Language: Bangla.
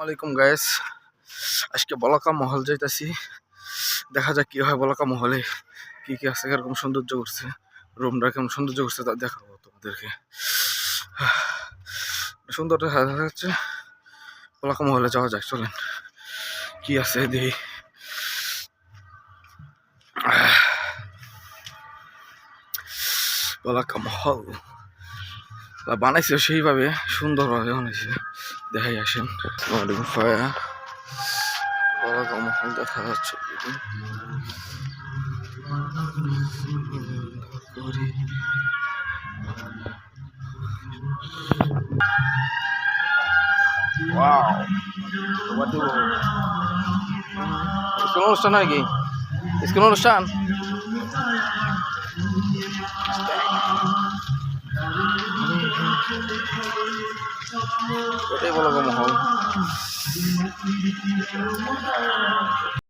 আসসালামাইকুম গাইস, আজকে বলাকা মহল যাইতাছি। দেখা যাক কি হয় বলাকা মহলে, কি কি আছে, কিরকম সৌন্দর্য করছে, রুমটা কেমন সৌন্দর্য করছে তা দেখাবো তোমাদেরকে। সুন্দর দেখা যাচ্ছে। বলাকা মহলে যাওয়া যাক, চলেন কি আছে দেখি। বলাকা মহল বানাইছে সেইভাবে, সুন্দরভাবে বানাইছে, দেখাই আসেন। বলাকা মহল দেখা যাচ্ছে। Wow, waduh. Iskuno অনুষ্ঠান নাকি? Iskuno অনুষ্ঠান? এটাই বলাকা মহল।